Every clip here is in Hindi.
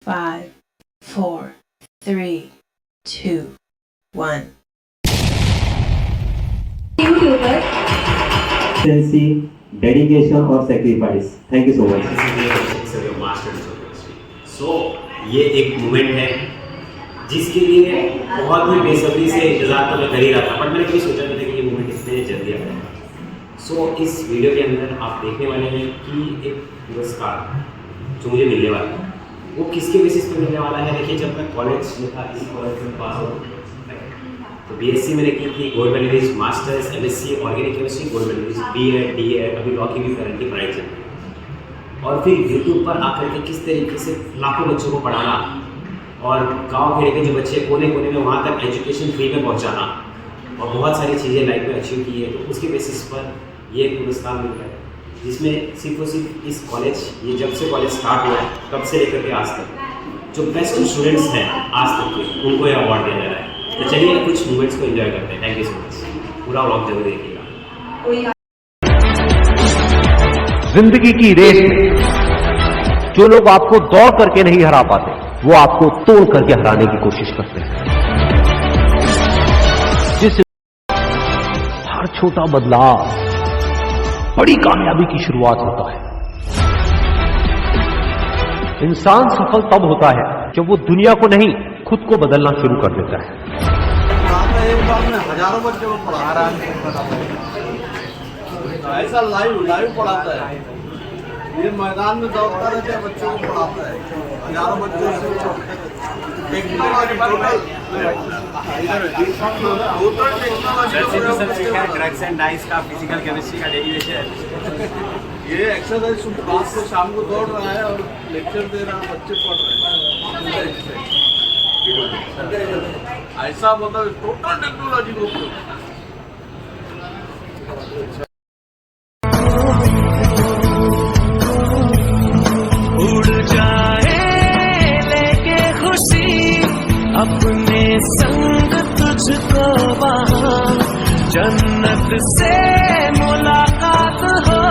5, 4, 3, 2, 1. YouTuber. Consistency, dedication और sacrifice. Thank you so much. ये एक मोमेंट है जिसके लिए बहुत ही बेसब्री से इंतजार तो मैं कर ही रहा था, बट मैंने कभी सोचा नहीं था कि ये मोमेंट इतने जल्दी आ जाएगा। इस वीडियो के अंदर आप देखने वाले हैं कि एक पुरस्कार जो मुझे मिलने वाला है वो किसके बेसिस पे मिलने वाला है। देखिए, जब मैं कॉलेज में था, इसी कॉलेज में पास आउट तो बीएससी मैंने की थी, gold medalist, masters, MSc organic chemistry gold medalist, BEd, DEd, अभी लॉ की भी करंटली पढ़ाई चल रही है। और फिर यूट्यूब पर आकर के किस तरीके से लाखों बच्चों को पढ़ाना और गांव खेड़े के जो बच्चे कोने कोने में वहाँ तक एजुकेशन फ्री में पहुँचाना और बहुत सारी चीज़ें लाइफ में अचीव की है, तो उसके बेसिस पर ये पुरस्कार मिल रहा है, जिसमें सिर्फ और सिर्फ इस कॉलेज, ये जब से कॉलेज स्टार्ट हुआ है तब से लेकर के आज तक जो बेस्ट स्टूडेंट्स हैं आज तक के, उनको ये अवार्ड दिया जा रहा है। तो चलिए कुछ मूवमेंट्स को एंजॉय करते हैं। Thank you so much. पूरा व्लॉग जरूर देखिएगा। जिंदगी की रेस में जो लोग आपको दौड़ करके नहीं हरा पाते, वो आपको तोड़ करके हराने की कोशिश करते हैं। जिस हर छोटा बदलाव बड़ी कामयाबी की शुरुआत होता है। इंसान सफल तब होता है जब वो दुनिया को नहीं, खुद को बदलना शुरू कर देता है। एक बार में हजारों बच्चों को पढ़ा ऐसा लाइव पढ़ाता है। ये मैदान में दौड़ता रहता है, बच्चों को पढ़ाता है, हजारों बच्चों से टेक्नोलॉजी ड्रग्स एंड डाइस का, फिजिकल केमिस्ट्री का डेरिवेशन, ये एक्सरसाइज रात से शाम को दौड़ रहा है और लेक्चर दे रहा है, बच्चे पढ़ रहे हैं। ऐसा मतलब टोटल टेक्नोलॉजी को उड़ जाए लेके खुशी अपने संग तुझको वहाँ, जन्नत से मुलाकात हो,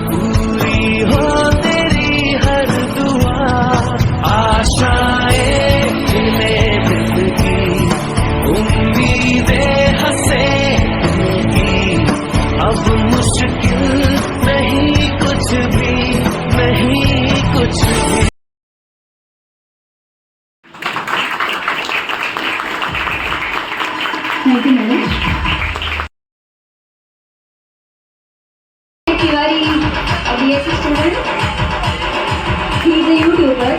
पूरी हो तेरी हर दुआ, आशाएं उम्मीदें हंसे की, अब मुश्किल नहीं कुछ भी, नहीं कुछ भी। Thank you, Manish. Tiwari, a BSc student. He is a YouTuber.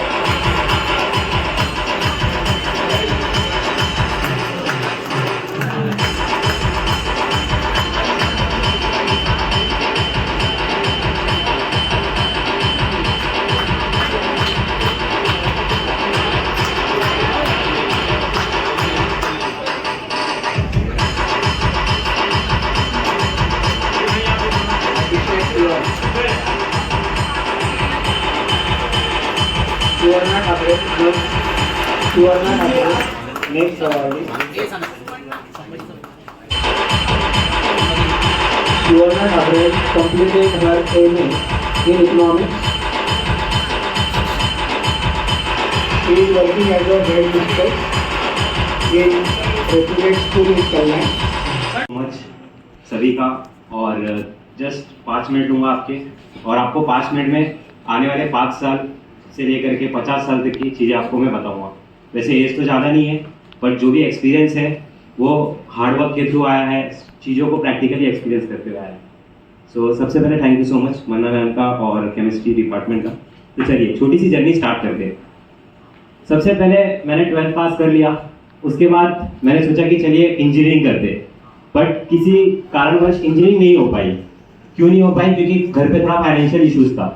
Next award Suvarna Abhay completed her MA in economics. She is working as a head mistress in reputed school in Kalyan. Much सभी का, और जस्ट 5 मिनट लूँगा आपके, और आपको 5 मिनट में आने वाले 5 साल से लेकर के 50 साल तक की चीज़ें आपको मैं बताऊँगा। वैसे एज तो ज़्यादा नहीं है, बट जो भी एक्सपीरियंस है वो हार्डवर्क के थ्रू आया है, चीज़ों को प्रैक्टिकली एक्सपीरियंस करते हुए आया है। सबसे पहले thank you so much Manna ma'am का और केमिस्ट्री डिपार्टमेंट का। तो चलिए छोटी सी जर्नी स्टार्ट करते हैं। सबसे पहले मैंने 12th पास कर लिया, उसके बाद मैंने सोचा कि चलिए इंजीनियरिंग करते, बट किसी कारणवश इंजीनियरिंग नहीं हो पाई। क्यों नहीं हो पाई? क्योंकि घर पे थोड़ा फाइनेंशियल इशूज़ था।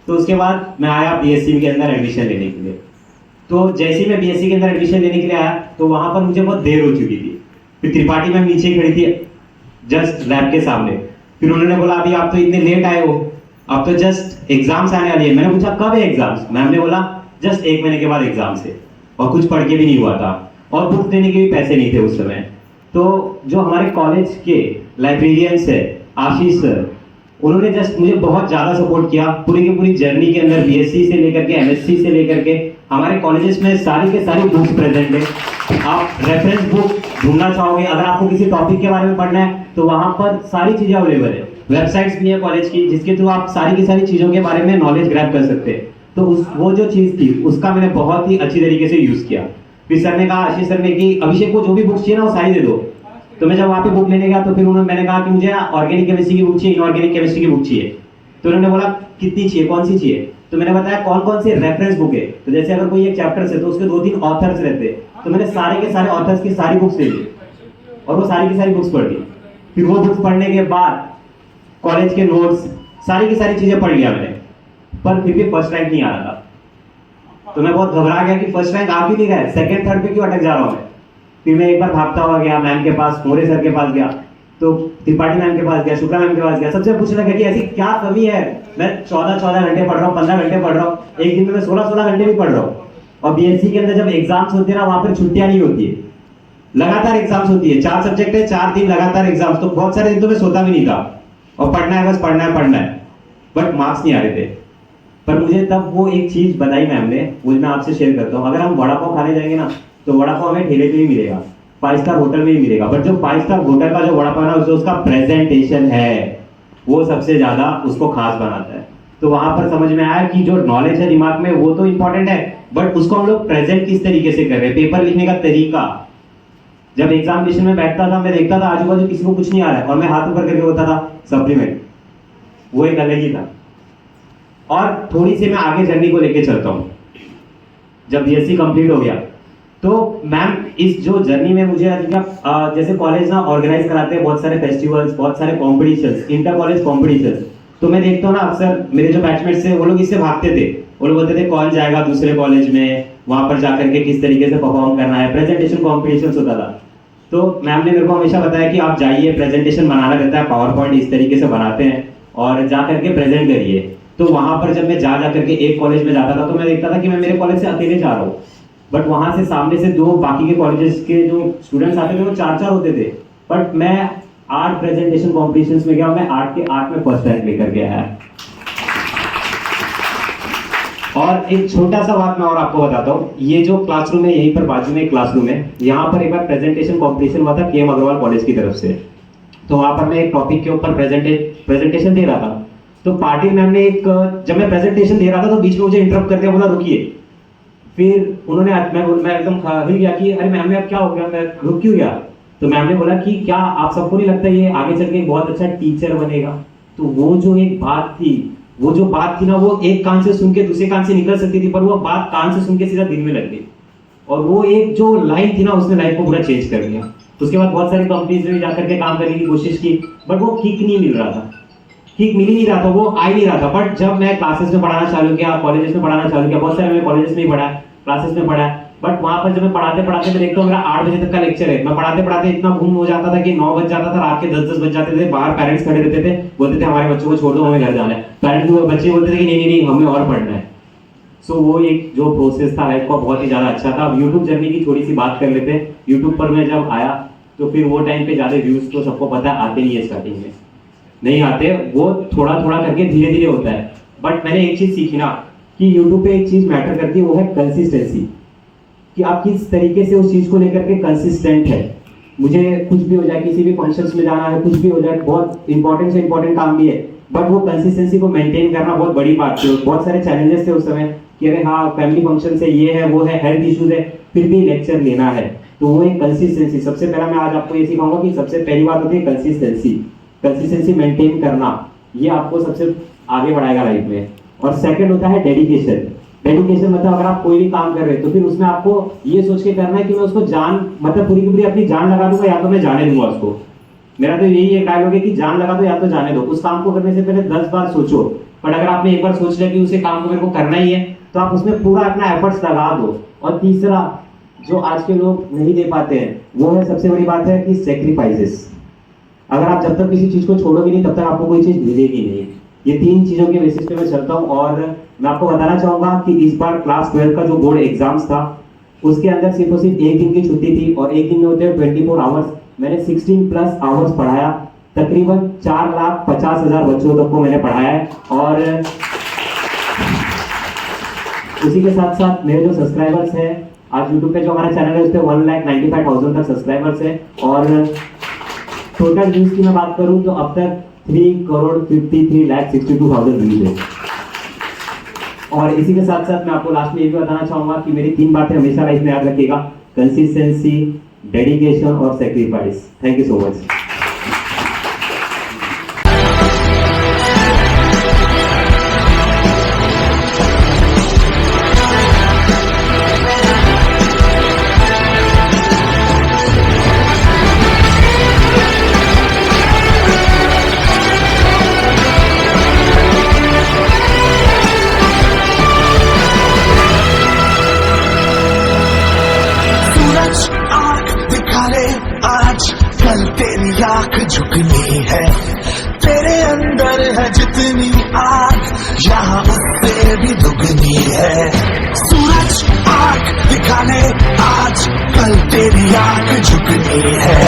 तो उसके बाद मैं आया बीएससी के अंदर एडमिशन लेने के लिए। तो जैसे ही मैं बीएससी के अंदर एडमिशन लेने के लिए आया तो वहाँ पर मुझे बहुत देर हो चुकी थी। फिर त्रिपाठी मैम नीचे खड़ी थी जस्ट लैब के सामने। फिर उन्होंने बोला अभी आप तो इतने लेट आए हो, आप तो जस्ट एग्जाम्स आने वाली है। मैंने पूछा कब है एग्जाम्स? मैम ने बोला जस्ट 1 महीने के बाद एग्जाम्स है, और कुछ पढ़ के भी नहीं हुआ था और बुक देने के भी पैसे नहीं थे उस समय। तो जो हमारे कॉलेज के लाइब्रेरियंस है आशीष सर, उन्होंने जस्ट मुझे बहुत ज़्यादा सपोर्ट किया पूरी की पूरी जर्नी के अंदर, बीएससी से लेकर के एमएससी से लेकर के हमारे कॉलेजेस में सारी के सारी बुक्स प्रेजेंट है। आप रेफरेंस बुक ढूंढना चाहोगे, अगर आपको किसी टॉपिक के बारे में पढ़ना है तो वहाँ पर सारी चीज़ें अवेलेबल है। वेबसाइट्स भी है कॉलेज की जिसके थ्रू आप सारी की सारी चीज़ों के बारे में नॉलेज ग्रैब कर सकते हैं। तो वो जो चीज़ थी उसका मैंने बहुत ही अच्छी तरीके से यूज़ किया। फिर सर ने कहा, आशीष सर ने, कि अभिषेक को जो भी बुक्स चाहिए ना वो सारी दे दो। तो मैं जब वहाँ पे बुक लेने गया तो फिर मैंने कहा कि मुझे ना ऑर्गेनिक केमिस्ट्री की बुक चाहिए, इनऑर्गेनिक केमिस्ट्री की बुक चाहिए। तो उन्होंने बोला कितनी चाहिए, कौन सी चाहिए? तो मैंने बताया कौन कौन सी रेफरेंस बुक है। तो जैसे अगर कोई एक चैप्टर है तो उसके 2-3 ऑथर्स रहते हैं, तो मैंने सारे के सारे ऑथर्स की सारी बुक्स ले ली और वो सारी की सारी बुक्स पढ़ ली। फिर वो बुक्स पढ़ने के बाद कॉलेज के नोट्स सारी की सारी चीजें पढ़ लिया मैंने, पर फिर भी फर्स्ट रैंक नहीं आ रहा था। तो मैं बहुत घबरा गया कि फर्स्ट रैंक आ भी नहीं गया, सेकंड थर्ड पे क्यों अटक जा रहा हूँ मैं। फिर मैं एक बार भागता हुआ गया मैम के पास, मोरे सर के पास गया, तो त्रिपाठी मैम के पास गया, शुक्ला मैम के पास गया, सबसे पूछने लगा कि ऐसी क्या कमी है। मैं 14 घंटे पढ़ रहा हूँ, 15 घंटे पढ़ रहा हूँ, एक दिन में मैं 16 घंटे भी पढ़ रहा हूँ। और बीएससी के अंदर जब एग्जाम्स होते हैं ना, वहाँ पर छुट्टियां नहीं होती है, लगातार एग्जाम्स होती है। 4 सब्जेक्ट है, 4 दिन लगातार एग्जाम्स, तो बहुत सारे दिन तो मैं सोता भी नहीं था और पढ़ना है, बस पढ़ना है, बट मार्क्स नहीं आ रहे थे। पर मुझे तब वो एक चीज बताई मैम ने, वो मैं आपसे शेयर करता हूँ। अगर हम वड़ा पाव खाने जाएंगे ना तो वड़ा पाव हमें ठेले पे ही मिलेगा, 5 स्टार होटल में ही मिलेगा, बट जो 5 स्टार होटल का जो वड़ा पाव है उसका प्रेजेंटेशन है वो सबसे ज्यादा उसको खास बनाता है। तो वहां पर समझ में आया कि जो नॉलेज है दिमाग में वो तो इंपॉर्टेंट है, बट उसको हम लोग प्रेजेंट किस तरीके से कर रहे हैं, पेपर लिखने का तरीका। जब एग्जामिनेशन में बैठता था मैं देखता था आजू बाजू किसी को कुछ नहीं आ रहा है और मैं हाथ ऊपर करके होता था सप्लीमेंट, वो एक अलग ही था। और थोड़ी सी मैं आगे जर्नी को लेके चलता हूँ। जब बीएससी कंप्लीट हो गया तो मैम इस जो जर्नी में मुझे जैसे कॉलेज ना ऑर्गेनाइज कराते हैं बहुत सारे फेस्टिवल्स, बहुत सारे कॉम्पिटिशन्स, इंटर कॉलेज कॉम्पिटिशन्स, तो मैं देखता हूँ ना अक्सर मेरे जो बैचमेट्स थे वो लोग इससे भागते थे। वो लोग बोलते थे कौन जाएगा दूसरे कॉलेज में, वहां पर जाकर के किस तरीके से परफॉर्म करना है, प्रेजेंटेशन कॉम्पिटिशन्स होता था। तो मैम ने मेरे को हमेशा बताया कि आप जाइए, प्रेजेंटेशन बनाना रहता है, पावर पॉइंट इस तरीके से बनाते हैं और जा करके प्रेजेंट करिए। तो वहां पर जब मैं जा करके एक कॉलेज में जाता था तो मैं देखता था कि मैं मेरे कॉलेज से अकेले जा रहा हूँ, बट वहां से सामने से 2 बाकी के कॉलेजेस के जो स्टूडेंट्स आते थे वो 4-4 होते थे। बट मैं 8 प्रेजेंटेशन कॉम्पिटिशन्स में गया, मैं 8 के 8 में फर्स्ट रैंक लेकर गया है। और एक छोटा सा बात मैं और आपको बताता हूँ, ये जो क्लासरूम है यहीं पर बाजू में एक क्लासरूम है, यहाँ पर एक बार प्रेजेंटेशन कॉम्पिटिशन हुआ था केएम अग्रवाल कॉलेज की तरफ से। तो वहां पर मैं एक टॉपिक के ऊपर प्रेजेंटेशन दे रहा था। तो पाटिल मैम ने जब मैं प्रेजेंटेशन दे रहा था तो बीच में मुझे इंटरप्ट करके बोला रुकिए। फिर उन्होंने मैं एकदम हिल गया कि अरे मैम अब क्या हो गया, मैं रुक क्यों गया। तो मैम ने बोला कि क्या आप सबको नहीं लगता ये आगे चल के बहुत अच्छा टीचर बनेगा। तो वो जो एक बात थी ना, वो एक कान से सुन के दूसरे कान से निकल सकती थी, पर वो बात कान से सुन के सीधा दिल में लग गई। और वो एक जो लाइन थी ना उसने लाइफ को पूरा चेंज कर दिया। उसके बाद बहुत सारी कंपनीज में जाकर के काम करने की कोशिश की, बट वो किक नहीं मिल रहा था, किक मिल ही नहीं रहा था, वो आ ही नहीं रहा था। बट जब मैं क्लासेस में पढ़ाना चालू किया, कॉलेजेस में पढ़ाना चालू किया, बहुत सारे मैं कॉलेजेस में ही पढ़ा, क्लासेस में पढ़ा, बट वहां पर जब मैं पढ़ाते मैं देखता हूँ मेरा 8 बजे तक का लेक्चर है। मैं पढ़ाते इतना घूम हो जाता था कि 9 बज जाता था, रात के 10 बज जाते थे। बाहर पेरेंट्स खड़े रहते थे, बोलते थे हमारे बच्चों को छोड़ दो, हमें घर जाना है। पेरेंट्स बच्चे बोलते थे कि नहीं हमें और पढ़ना है। सो वो एक जो प्रोसेस था लाइफ का बहुत ही ज्यादा अच्छा था। अब यूट्यूब जर्नी की थोड़ी सी बात कर लेते हैं। यूट्यूब पर मैं जब आया तो फिर वो टाइम पे ज्यादा व्यूज तो सबको पता है आते नहीं है, स्टार्टिंग में नहीं आते, वो थोड़ा करके धीरे धीरे होता है। बट मैंने एक चीज सीखी ना कि यूट्यूब पे एक चीज मैटर करती है, वो है कंसिस्टेंसी, कि आप किस तरीके से उस चीज को लेकर के कंसिस्टेंट है। मुझे कुछ भी हो जाए, किसी भी फंक्शंस में जाना है, कुछ भी हो जाए, बहुत इंपॉर्टेंट से इंपॉर्टेंट काम भी है, बट वो कंसिस्टेंसी को मेंटेन करना बहुत बड़ी बात थी। बहुत सारे चैलेंजेस थे उस समय कि अरे हाँ फैमिली फंक्शन से ये है वो है, हेल्थ इश्यूज है, फिर भी लेक्चर लेना है। तो वो एक कंसिस्टेंसी, सबसे पहला मैं आज आपको ये सिखाऊंगा कि सबसे पहली बात होती है कंसिस्टेंसी मेंटेन करना, ये आपको सबसे आगे बढ़ाएगा लाइफ में। और सेकंड होता है डेडिकेशन मतलब अगर आप कोई भी काम कर रहे हैं तो फिर उसमें आपको ये सोच के करना है कि मैं उसको मतलब पूरी की पूरी अपनी जान लगा दूंगा या तो मैं जाने दूंगा उसको। मेरा तो यही एक डायलॉग है कि जान लगा दो या तो जाने दो। उस काम को करने से पहले 10 बार सोचो, बट अगर आपने एक बार सोच लिया कि उसे काम को मेरे को करना ही है तो आप उसमें पूरा अपना एफर्ट्स लगा दो। और तीसरा जो आज के लोग नहीं दे पाते हैं वो है, सबसे बड़ी बात है कि सैक्रिफाइसेस। अगर आप जब तक किसी चीज को छोड़ोगे नहीं तब तक आपको कोई चीज मिलेगी नहीं। ये 3 चीजों के बेसिस पे मैं चलता हूँ। और मैं आपको बताना चाहूंगा कि इस बार क्लास 12 का जो बोर्ड एग्जाम्स था उसके अंदर सिर्फ और सिर्फ 1 दिन की छुट्टी थी, और 1 दिन में होते हैं 24 आवर्स। मैंने 16+ आवर्स पढ़ाया, तकरीबन 4,50,000 बच्चों तक को मैंने पढ़ाया है। और उसी के साथ साथ मेरे जो सब्सक्राइबर्स हैं, आज यूट्यूब पे जो हमारा चैनल है उस पर 1,95,000 तक सब्सक्राइबर्स है। और टोटल व्यूज की मैं बात करूं तो अब तक 3,53,62,000 व्यूज है। और इसी के साथ साथ मैं आपको लास्ट में ये भी बताना चाहूंगा कि मेरी 3 बातें हमेशा लाइफ में याद रखिएगा: कंसिस्टेंसी, डेडिकेशन और sacrifice. Thank you so much. आज कल तेरी आंख झुकनी है, तेरे अंदर है जितनी आग यहाँ उससे भी दुगनी है। सूरज आंख दिखाने आज कल तेरी आंख झुकनी है,